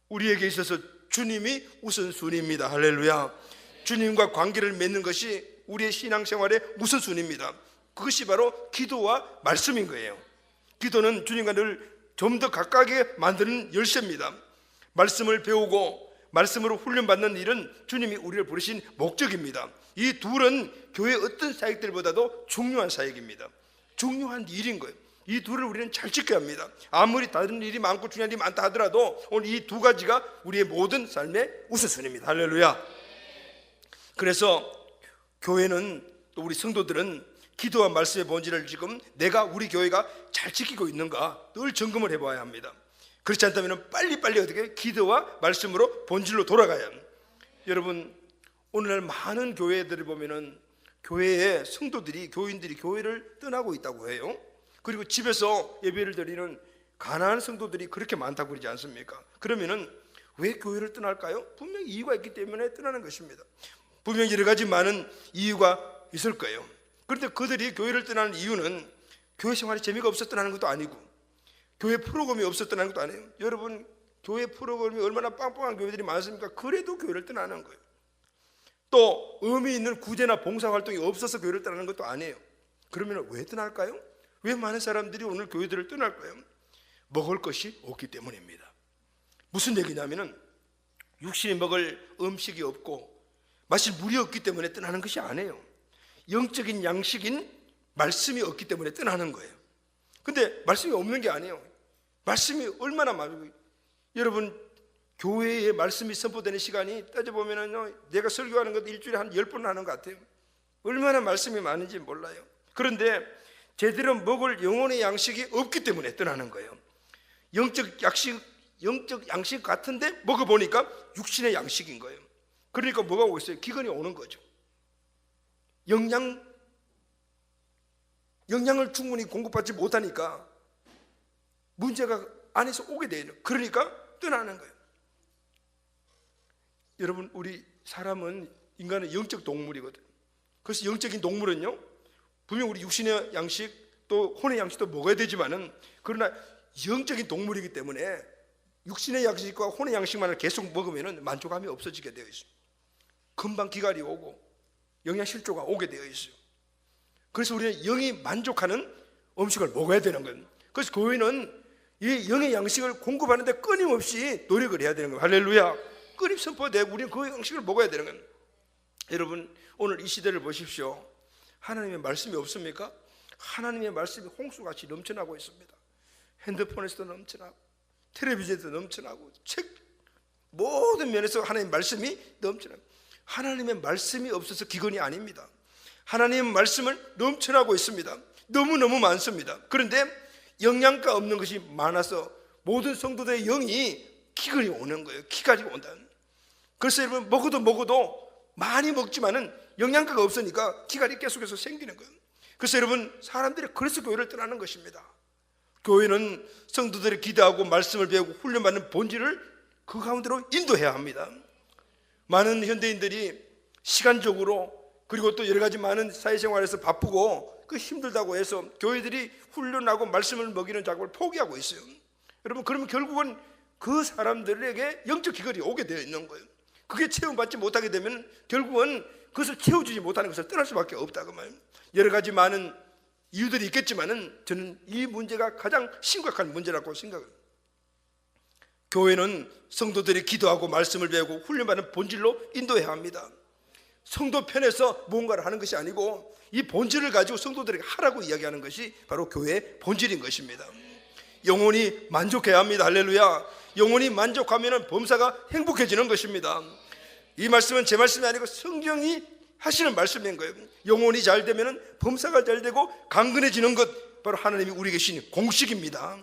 우리에게 있어서 주님이 우선순위입니다. 할렐루야. 주님과 관계를 맺는 것이 우리의 신앙생활의 우선순위입니다. 그것이 바로 기도와 말씀인 거예요. 기도는 주님과 늘 좀 더 가깝게 만드는 열쇠입니다. 말씀을 배우고 말씀으로 훈련받는 일은 주님이 우리를 부르신 목적입니다. 이 둘은 교회 어떤 사역들보다도 중요한 사역입니다. 중요한 일인 거예요. 이 둘을 우리는 잘 지켜야 합니다. 아무리 다른 일이 많고 중요한 일이 많다 하더라도 오늘 이 두 가지가 우리의 모든 삶의 우선순위입니다. 할렐루야. 그래서 교회는 또 우리 성도들은 기도와 말씀의 본질을 지금 내가 우리 교회가 잘 지키고 있는가 늘 점검을 해봐야 합니다. 그렇지 않다면 빨리빨리 어떻게 기도와 말씀으로 본질로 돌아가야 합니다. 여러분, 오늘날 많은 교회들을 보면은 교회의 성도들이 교인들이 교회를 떠나고 있다고 해요. 그리고 집에서 예배를 드리는 가난한 성도들이 그렇게 많다고 그러지 않습니까? 그러면은 왜 교회를 떠날까요? 분명히 이유가 있기 때문에 떠나는 것입니다. 분명히 여러 가지 많은 이유가 있을 거예요. 그런데 그들이 교회를 떠나는 이유는 교회 생활에 재미가 없어 떠나는 것도 아니고 교회 프로그램이 없어 떠나는 것도 아니에요. 여러분, 교회 프로그램이 얼마나 빵빵한 교회들이 많습니까? 그래도 교회를 떠나는 거예요. 또 의미 있는 구제나 봉사활동이 없어서 교회를 떠나는 것도 아니에요. 그러면 왜 떠날까요? 왜 많은 사람들이 오늘 교회들을 떠날까요? 먹을 것이 없기 때문입니다. 무슨 얘기냐면은 육신이 먹을 음식이 없고 마실 물이 없기 때문에 떠나는 것이 아니에요. 영적인 양식인 말씀이 없기 때문에 떠나는 거예요. 근데 말씀이 없는 게 아니에요. 말씀이 얼마나 많아요. 여러분, 교회에 말씀이 선포되는 시간이 따져보면 내가 설교하는 것도 일주일에 한 10번 하는 것 같아요. 얼마나 말씀이 많은지 몰라요. 그런데 제대로 먹을 영혼의 양식이 없기 때문에 떠나는 거예요. 영적 양식 같은데 먹어보니까 육신의 양식인 거예요. 그러니까 뭐가 오고 있어요? 기근이 오는 거죠. 영양을 충분히 공급받지 못하니까 문제가 안에서 오게 돼요. 그러니까 떠나는 거예요. 여러분, 우리 사람은 인간은 영적 동물이거든요. 그래서 영적인 동물은요, 분명 우리 육신의 양식 또 혼의 양식도 먹어야 되지만은 그러나 영적인 동물이기 때문에 육신의 양식과 혼의 양식만을 계속 먹으면은 만족감이 없어지게 되어 있어요. 금방 기갈이 오고 영양실조가 오게 되어 있어요. 그래서 우리는 영이 만족하는 음식을 먹어야 되는 거예요. 그래서 교회는 이 영의 양식을 공급하는데 끊임없이 노력을 해야 되는 거예요. 할렐루야. 끊임 선포되고 우리는 그 양식을 먹어야 되는 거예요. 여러분, 오늘 이 시대를 보십시오. 하나님의 말씀이 없습니까? 하나님의 말씀이 홍수같이 넘쳐나고 있습니다. 핸드폰에서도 넘쳐나고 텔레비전에도 넘쳐나고 책 모든 면에서 하나님의 말씀이 넘쳐나고, 하나님의 말씀이 없어서 기근이 아닙니다. 하나님의 말씀을 넘쳐나고 있습니다. 너무너무 많습니다. 그런데 영양가 없는 것이 많아서 모든 성도들의 영이 기근이 오는 거예요. 기갈이 온다. 그래서 여러분, 먹어도 많이 먹지만은 영양가가 없으니까 기갈이 계속해서 생기는 거예요. 그래서 여러분, 사람들이 그래서 교회를 떠나는 것입니다. 교회는 성도들이 기도하고 말씀을 배우고 훈련받는 본질을 그 가운데로 인도해야 합니다. 많은 현대인들이 시간적으로 그리고 또 여러 가지 많은 사회생활에서 바쁘고 그 힘들다고 해서 교회들이 훈련하고 말씀을 먹이는 작업을 포기하고 있어요. 여러분, 그러면 결국은 그 사람들에게 영적 기걸이 오게 되어 있는 거예요. 그게 체험받지 못하게 되면 결국은 그것을 채워주지 못하는 것을 떠날 수밖에 없다고 말이에요. 여러 가지 많은 이유들이 있겠지만은 저는 이 문제가 가장 심각한 문제라고 생각해요. 교회는 성도들이 기도하고 말씀을 배우고 훈련받는 본질로 인도해야 합니다. 성도 편에서 무언가를 하는 것이 아니고 이 본질을 가지고 성도들에게 하라고 이야기하는 것이 바로 교회의 본질인 것입니다. 영혼이 만족해야 합니다. 할렐루야. 영혼이 만족하면 범사가 행복해지는 것입니다. 이 말씀은 제 말씀이 아니고 성경이 하시는 말씀인 거예요. 영혼이 잘 되면 범사가 잘 되고 강건해지는 것, 바로 하나님이 우리에게 주신 공식입니다.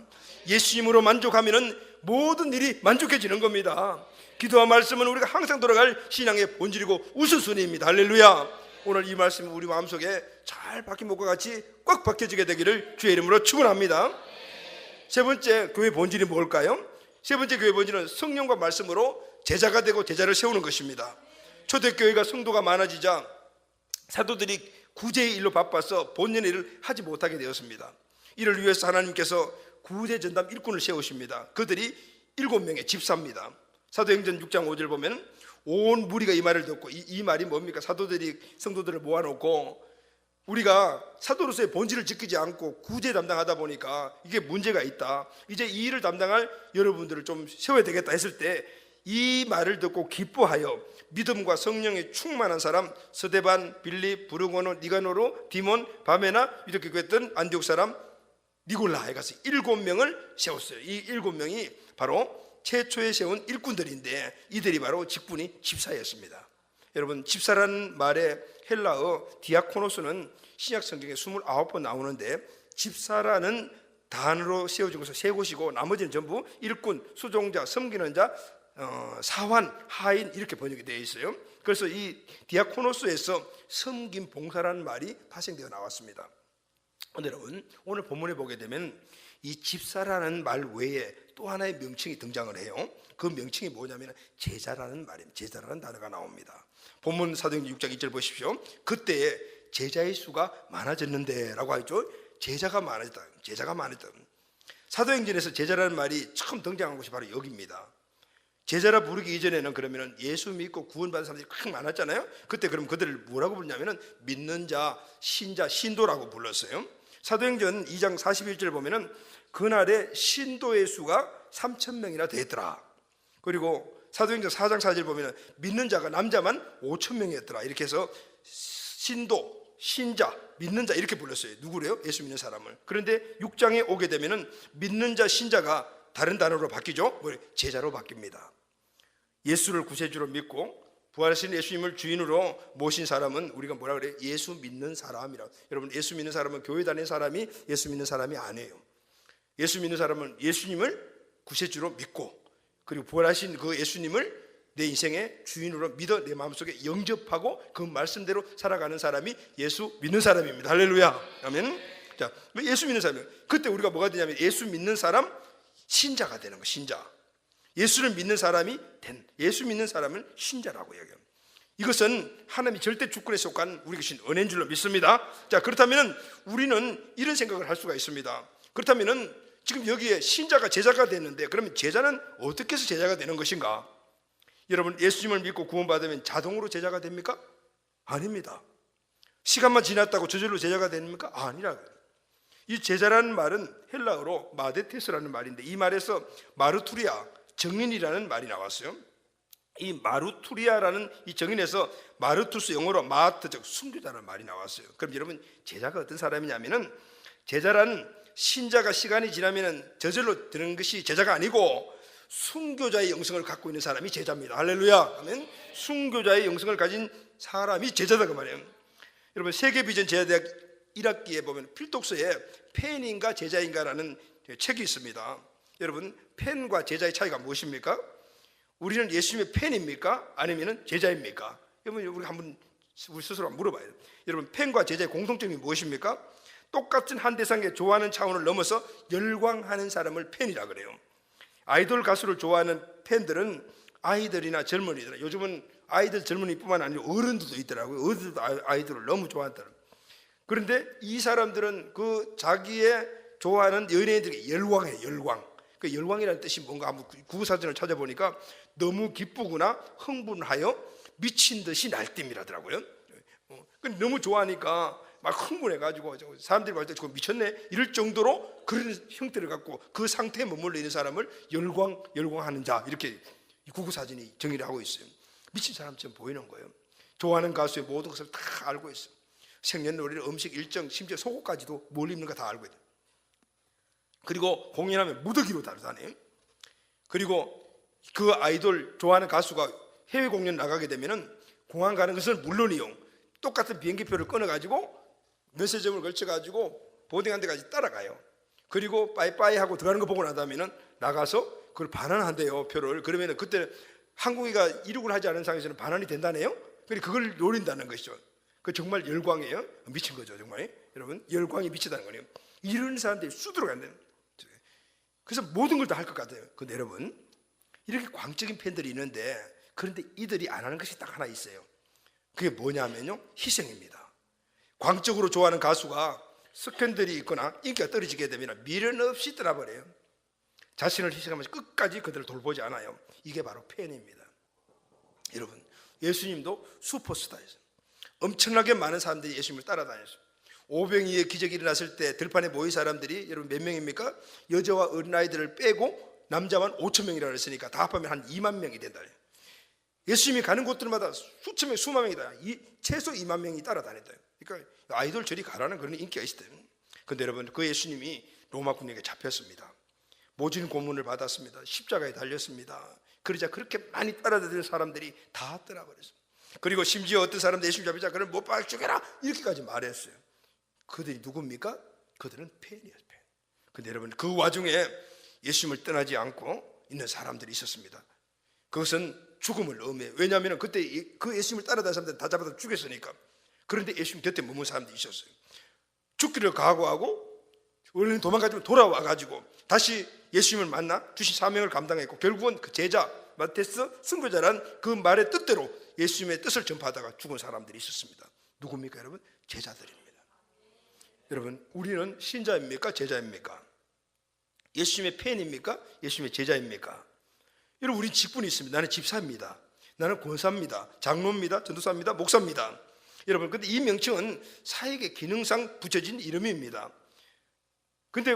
예수님으로 만족하면 모든 일이 만족해지는 겁니다. 기도와 말씀은 우리가 항상 돌아갈 신앙의 본질이고 우선순위입니다. 할렐루야. 오늘 이 말씀이 우리 마음속에 잘 박힌 목과 같이 꽉 박혀지게 되기를 주의 이름으로 축원합니다. 세 번째 교회 본질이 뭘까요? 세 번째 교회 본질은 성령과 말씀으로 제자가 되고 제자를 세우는 것입니다. 초대교회가 성도가 많아지자 사도들이 구제의 일로 바빠서 본연의 일을 하지 못하게 되었습니다. 이를 위해서 하나님께서 구제 전담 일꾼을 세우십니다. 그들이 7명의 집사입니다. 사도행전 6장 5절 보면 온 무리가 이 말을 듣고, 이 말이 뭡니까? 사도들이 성도들을 모아놓고 우리가 사도로서의 본질을 지키지 않고 구제 담당하다 보니까 이게 문제가 있다, 이제 이 일을 담당할 여러분들을 좀 세워야 되겠다 했을 때 이 말을 듣고 기뻐하여 믿음과 성령이 충만한 사람 스데반, 빌립, 부르고노, 니가노로, 디몬, 바메나, 이렇게 그랬던 안디옥 사람 니골라에 가서 7명을 세웠어요. 이 7명이 바로 최초에 세운 일꾼들인데 이들이 바로 직분이 집사였습니다. 여러분, 집사라는 말의 헬라어 디아코노스는 신약 성경에 29번 나오는데 집사라는 단어로 세워진 것은 3곳이고 나머지는 전부 일꾼, 수종자, 섬기는 자, 사환, 하인 이렇게 번역이 되어 있어요. 그래서 이 디아코노스에서 섬김, 봉사라는 말이 파생되어 나왔습니다. 여러분, 오늘 본문에 보게 되면 이 집사라는 말 외에 또 하나의 명칭이 등장을 해요. 그 명칭이 뭐냐면 제자라는 말입니다. 제자라는 단어가 나옵니다. 본문 사도행전 6장 2절 보십시오. 그때에 제자의 수가 많아졌는데 라고 하죠. 제자가 많아졌다. 제자가 많아졌다. 사도행전에서 제자라는 말이 처음 등장한 곳이 바로 여기입니다. 제자라 부르기 이전에는 그러면 예수 믿고 구원받은 사람들이 꽤 많았잖아요. 그때 그럼 그들을 뭐라고 부르냐면 믿는 자, 신자, 신도라고 불렀어요. 사도행전 2장 41절 보면은 그날에 신도의 수가 3,000명이나 됐더라. 그리고 사도행전 4장 4절 보면은 믿는 자가 남자만 5,000명이었더라. 이렇게 해서 신도, 신자, 믿는 자 이렇게 불렀어요. 누구래요? 예수 믿는 사람을. 그런데 6장에 오게 되면은 믿는 자, 신자가 다른 단어로 바뀌죠. 제자로 바뀝니다. 예수를 구세주로 믿고 부활하신 예수님을 주인으로 모신 사람은 우리가 뭐라 그래요? 예수 믿는 사람이라고. 여러분, 예수 믿는 사람은 교회 다니는 사람이 예수 믿는 사람이 아니에요. 예수 믿는 사람은 예수님을 구세주로 믿고 그리고 부활하신 그 예수님을 내 인생의 주인으로 믿어 내 마음속에 영접하고 그 말씀대로 살아가는 사람이 예수 믿는 사람입니다. 할렐루야. 아멘. 자, 예수 믿는 사람이에요. 그때 우리가 뭐가 되냐면 예수 믿는 사람, 신자가 되는 거. 신자. 예수를 믿는 사람이 된, 예수 믿는 사람을 신자라고 얘기해요. 이것은 하나님이 절대 주권에 속한 우리에게 주신 은혜인 줄로 믿습니다. 자, 그렇다면 우리는 이런 생각을 할 수가 있습니다. 그렇다면 지금 여기에 신자가 제자가 됐는데 그러면 제자는 어떻게 해서 제자가 되는 것인가? 여러분, 예수님을 믿고 구원받으면 자동으로 제자가 됩니까? 아닙니다. 시간만 지났다고 저절로 제자가 됩니까? 아니라고요. 이 제자라는 말은 헬라어로 마데테스라는 말인데 이 말에서 마르투리아, 정인이라는 말이 나왔어요. 이 마르투리아라는 이 정인에서 마르투스, 영어로 마트, 즉 순교자라는 말이 나왔어요. 그럼 여러분, 제자가 어떤 사람이냐면은 제자라는 신자가 시간이 지나면 저절로 되는 것이 제자가 아니고 순교자의 영성을 갖고 있는 사람이 제자입니다. 할렐루야. 아멘. 순교자의 영성을 가진 사람이 제자다 그 말이에요. 여러분, 세계비전 제자대학 1학기에 보면 필독서에 팬인가 제자인가라는 책이 있습니다. 여러분, 팬과 제자의 차이가 무엇입니까? 우리는 예수님의 팬입니까? 아니면 제자입니까? 여러분, 우리 한번 우리 스스로 물어봐야 돼요. 여러분, 팬과 제자의 공통점이 무엇입니까? 똑같은 한 대상에 좋아하는 차원을 넘어서 열광하는 사람을 팬이라 그래요. 아이돌 가수를 좋아하는 팬들은 아이들이나 젊은이들, 요즘은 아이들 젊은이뿐만 아니라 어른들도 있더라고요. 어른들도 아이돌을 너무 좋아하더라고요. 그런데 이 사람들은 그 자기의 좋아하는 연예인들에게 열광해요. 열광. 그 열광이라는 뜻이 뭔가 한번 국어사전을 찾아보니까 너무 기쁘거나 흥분하여 미친 듯이 날뛰미라더라고요. 너무 좋아하니까 막 흥분해가지고 사람들이 말 때 미쳤네 이럴 정도로 그런 형태를 갖고 그 상태에 머물러 있는 사람을 열광하는 자, 이렇게 국어사전이 정의를 하고 있어요. 미친 사람처럼 보이는 거예요. 좋아하는 가수의 모든 것을 다 알고 있어요. 생년월일, 음식 일정, 심지어 속옷까지도 뭘 입는가 다 알고 있어요. 그리고 공연하면 무더기로 다르다네요. 그리고 그 아이돌 좋아하는 가수가 해외 공연 나가게 되면은 공항 가는 것은 물론이요, 똑같은 비행기표를 끊어가지고 몇세 점을 걸쳐가지고 보딩한 데까지 따라가요. 그리고 빠이빠이 하고 들어가는 거 보고 나다면은 나가서 그걸 반환한대요, 표를. 그러면은 그때 항공기가 이륙을 하지 않은 상황에서는 반환이 된다네요. 그걸 노린다는 것이죠. 그 정말 열광이에요. 미친 거죠, 정말. 여러분, 열광이 미치다는 거네요. 이런 사람들이 수두룩 안 돼요. 그래서 모든 걸 다 할 것 같아요. 근데 여러분, 이렇게 광적인 팬들이 있는데, 그런데 이들이 안 하는 것이 딱 하나 있어요. 그게 뭐냐면요, 희생입니다. 광적으로 좋아하는 가수가 스캔들이 있거나 인기가 떨어지게 되면 미련 없이 떠나버려요. 자신을 희생하면서 끝까지 그들을 돌보지 않아요. 이게 바로 팬입니다. 여러분, 예수님도 슈퍼스타였어요. 엄청나게 많은 사람들이 예수님을 따라다녔어요. 오병이의 기적이 일어났을 때 들판에 모인 사람들이 여러분 몇 명입니까? 여자와 어린아이들을 빼고 남자만 5천 명이라고 했으니까 다 합하면 한 2만 명이 된다. 예수님이 가는 곳들마다 수천 명, 수만 명이다. 최소 2만 명이 따라다녔다. 그러니까 아이돌 저리 가라는 그런 인기가 있었대요. 그런데 여러분, 그 예수님이 로마 군에게 잡혔습니다. 모진 고문을 받았습니다. 십자가에 달렸습니다. 그러자 그렇게 많이 따라다니는 사람들이 다 떠나버렸어요. 그리고 심지어 어떤 사람들 예수님 잡히자 그를 못 박아 죽여라 이렇게까지 말했어요. 그들이 누굽니까? 그들은 팬이었어요, 팬. 근데 여러분, 그 와중에 예수님을 떠나지 않고 있는 사람들이 있었습니다. 그것은 죽음을 의미해요. 왜냐하면 그때 그 예수님을 따라다니는 사람들은 다 잡아서 죽였으니까. 그런데 예수님 곁에 머문 사람들이 있었어요. 죽기를 각오하고 원래는 도망가지만 돌아와가지고 다시 예수님을 만나 주신 사명을 감당했고, 결국은 그 제자 마테스 선교자란 그 말의 뜻대로 예수님의 뜻을 전파하다가 죽은 사람들이 있었습니다. 누굽니까 여러분? 제자들입니다. 여러분, 우리는 신자입니까? 제자입니까? 예수님의 팬입니까? 예수님의 제자입니까? 여러분, 우리 직분이 있습니다. 나는 집사입니다. 나는 권사입니다. 장로입니다. 전도사입니다. 목사입니다. 여러분, 근데 이 명칭은 사역의 기능상 붙여진 이름입니다. 근데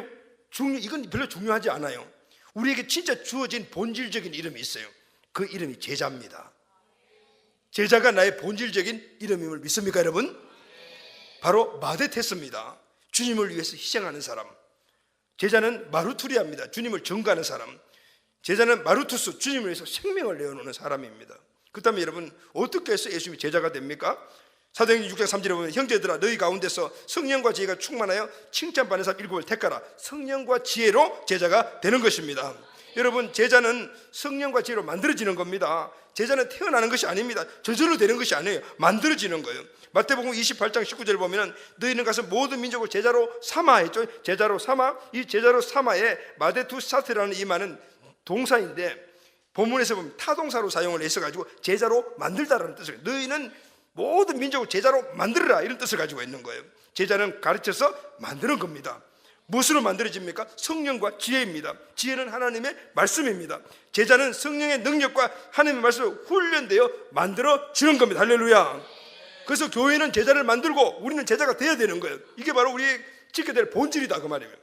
이건 별로 중요하지 않아요. 우리에게 진짜 주어진 본질적인 이름이 있어요. 그 이름이 제자입니다. 제자가 나의 본질적인 이름임을 믿습니까 여러분? 바로 마데테스입니다. 주님을 위해서 희생하는 사람. 제자는 마루투리아입니다. 주님을 전가하는 사람. 제자는 마루투스, 주님을 위해서 생명을 내어놓는 사람입니다. 그렇다면 여러분, 어떻게 해서 예수님이 제자가 됩니까? 사도행전 6장 3절에 보면 형제들아 너희 가운데서 성령과 지혜가 충만하여 칭찬받는 사람 7을 택하라. 성령과 지혜로 제자가 되는 것입니다. 여러분, 제자는 성령과 지혜로 만들어지는 겁니다. 제자는 태어나는 것이 아닙니다. 저절로 되는 것이 아니에요. 만들어지는 거예요. 마태복음 28장 19절을 보면 너희는 가서 모든 민족을 제자로 삼아 했죠. 제자로 삼아. 이 제자로 삼아에 마데투사테라는 이 말은 동사인데 본문에서 보면 타동사로 사용을 했어가지고 제자로 만들다라는 뜻을, 너희는 모든 민족을 제자로 만들어라 이런 뜻을 가지고 있는 거예요. 제자는 가르쳐서 만드는 겁니다. 무엇으로 만들어집니까? 성령과 지혜입니다. 지혜는 하나님의 말씀입니다. 제자는 성령의 능력과 하나님의 말씀을 훈련되어 만들어지는 겁니다. 할렐루야. 그래서 교회는 제자를 만들고 우리는 제자가 되어야 되는 거예요. 이게 바로 우리의 지켜야 될 본질이다 그 말이에요.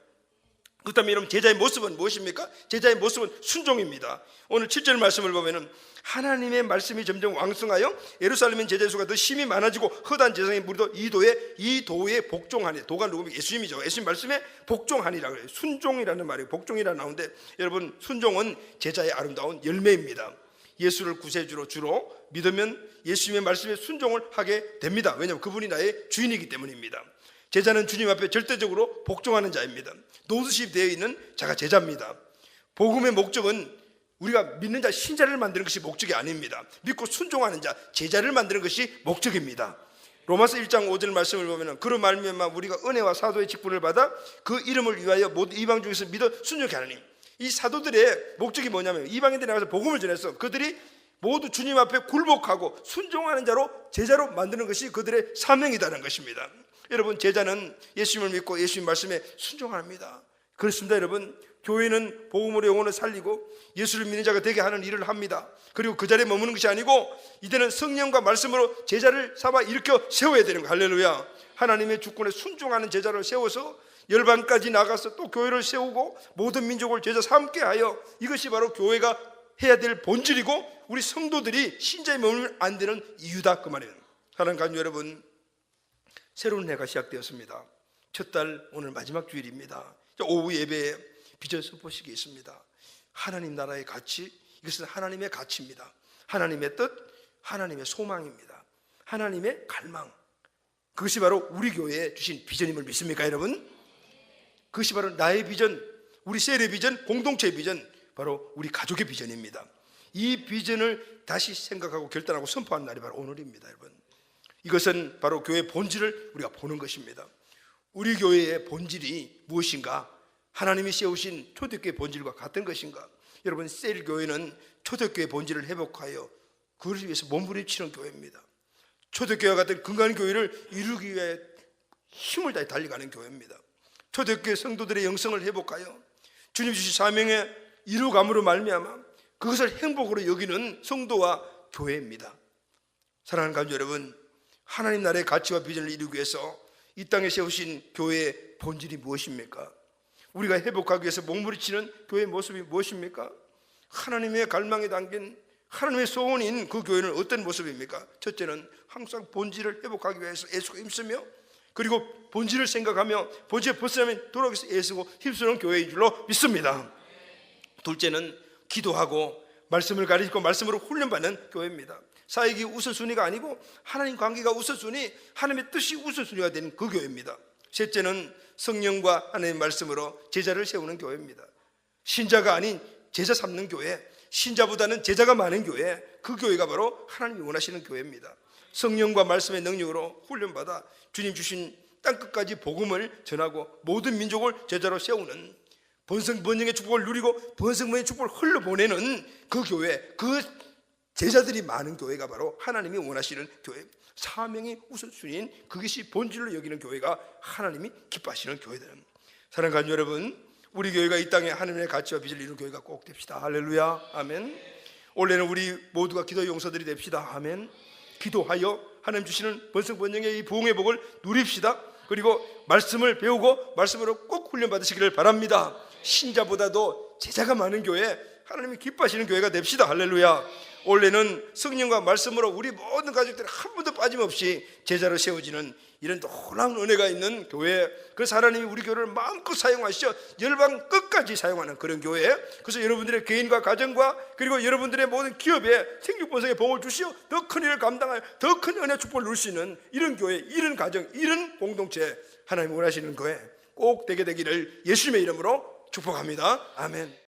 그렇다면 여러분, 제자의 모습은 무엇입니까? 제자의 모습은 순종입니다. 오늘 7절 말씀을 보면은 하나님의 말씀이 점점 왕성하여 예루살렘인 제자의 수가 더 심히 많아지고 허다한 제사장의 무리도 이 도에 복종하니. 도가 누굽니까? 예수님이죠. 예수님 말씀에 복종하니라 그래요. 순종이라는 말이에요. 복종이라 나오는데 여러분, 순종은 제자의 아름다운 열매입니다. 예수를 구세주로 주로 믿으면 예수님의 말씀에 순종을 하게 됩니다. 왜냐하면 그분이 나의 주인이기 때문입니다. 제자는 주님 앞에 절대적으로 복종하는 자입니다. 노드십 되어 있는 자가 제자입니다. 복음의 목적은 우리가 믿는 자, 신자를 만드는 것이 목적이 아닙니다. 믿고 순종하는 자, 제자를 만드는 것이 목적입니다. 로마서 1장 5절 말씀을 보면 그로 말미암아 우리가 은혜와 사도의 직분을 받아 그 이름을 위하여 모든 이방 중에서 믿어 순종케 하느니. 이 사도들의 목적이 뭐냐면 이방인들이 나가서 복음을 전해서 그들이 모두 주님 앞에 굴복하고 순종하는 자로, 제자로 만드는 것이 그들의 사명이라는 것입니다. 여러분, 제자는 예수님을 믿고 예수님 말씀에 순종합니다. 그렇습니다. 여러분, 교회는 복음으로 영혼을 살리고 예수를 믿는 자가 되게 하는 일을 합니다. 그리고 그 자리에 머무는 것이 아니고 이제는 성령과 말씀으로 제자를 삼아 일으켜 세워야 되는 거예요. 할렐루야. 하나님의 주권에 순종하는 제자를 세워서 열방까지 나가서 또 교회를 세우고 모든 민족을 제자 삼게 하여, 이것이 바로 교회가 해야 될 본질이고 우리 성도들이 신자에 머물면 안 되는 이유다, 그 말이에요. 사랑하는 가족 여러분, 새로운 해가 시작되었습니다. 첫 달 오늘 마지막 주일입니다. 오후 예배에 비전 선포식이 있습니다. 하나님 나라의 가치, 이것은 하나님의 가치입니다. 하나님의 뜻, 하나님의 소망입니다. 하나님의 갈망, 그것이 바로 우리 교회에 주신 비전임을 믿습니까 여러분? 그것이 바로 나의 비전, 우리 셀의 비전, 공동체의 비전, 바로 우리 가족의 비전입니다. 이 비전을 다시 생각하고 결단하고 선포한 날이 바로 오늘입니다 여러분. 이것은 바로 교회의 본질을 우리가 보는 것입니다. 우리 교회의 본질이 무엇인가? 하나님이 세우신 초대교회의 본질과 같은 것인가? 여러분, 셀교회는 초대교회의 본질을 회복하여 그걸 위해서 몸부림치는 교회입니다. 초대교회와 같은 건강한 교회를 이루기 위해 힘을 다해 달려가는 교회입니다. 초대교회 성도들의 영성을 회복하여 주님 주신 사명에 이루감으로 말미암아 그것을 행복으로 여기는 성도와 교회입니다. 사랑하는 가족 여러분, 하나님 나라의 가치와 비전을 이루기 위해서 이 땅에 세우신 교회의 본질이 무엇입니까? 우리가 회복하기 위해서 몸부림치는 교회의 모습이 무엇입니까? 하나님의 갈망에 담긴 하나님의 소원인 그 교회는 어떤 모습입니까? 첫째는 항상 본질을 회복하기 위해서 애쓰고 힘쓰며, 그리고 본질을 생각하며 본질에 벗어나면 돌아오기 위해서 애쓰고 힘쓰는 교회인 줄로 믿습니다. 둘째는 기도하고 말씀을 가르치고 말씀으로 훈련받는 교회입니다. 사역이 우선순위가 아니고 하나님 관계가 우선순위, 하나님의 뜻이 우선순위가 된 그 교회입니다. 셋째는 성령과 하나님의 말씀으로 제자를 세우는 교회입니다. 신자가 아닌 제자 삼는 교회, 신자보다는 제자가 많은 교회, 그 교회가 바로 하나님이 원하시는 교회입니다. 성령과 말씀의 능력으로 훈련받아 주님 주신 땅끝까지 복음을 전하고 모든 민족을 제자로 세우는, 번성번영의 축복을 누리고 번성번영의 축복을 흘러보내는 그 교회, 그 제자들이 많은 교회가 바로 하나님이 원하시는 교회, 사명이 우선순위인 그것이 본질로 여기는 교회가 하나님이 기뻐하시는 교회들은. 사랑하는 가족 여러분, 우리 교회가 이 땅에 하나님의 가치와 비전을 이루는 교회가 꼭 됩시다. 할렐루야, 아멘. 올해는 우리 모두가 기도의 용사들이 됩시다. 아멘. 기도하여 하나님 주시는 번성번영의 이 부흥의 복을 누립시다. 그리고 말씀을 배우고 말씀으로 꼭 훈련받으시기를 바랍니다. 신자보다도 제자가 많은 교회, 하나님이 기뻐하시는 교회가 됩시다. 할렐루야. 올해는 성령과 말씀으로 우리 모든 가족들이 한 번도 빠짐없이 제자로 세워지는 이런 놀라운 은혜가 있는 교회, 그래서 하나님이 우리 교회를 마음껏 사용하시죠. 열방 끝까지 사용하는 그런 교회. 그래서 여러분들의 개인과 가정과 그리고 여러분들의 모든 기업에 생육번성의 복을 주시어 더 큰 일을 감당하여 더 큰 은혜 축복을 누릴 수 있는 이런 교회, 이런 가정, 이런 공동체, 하나님 원하시는 교회 꼭 되게 되기를 예수님의 이름으로 축복합니다. 아멘.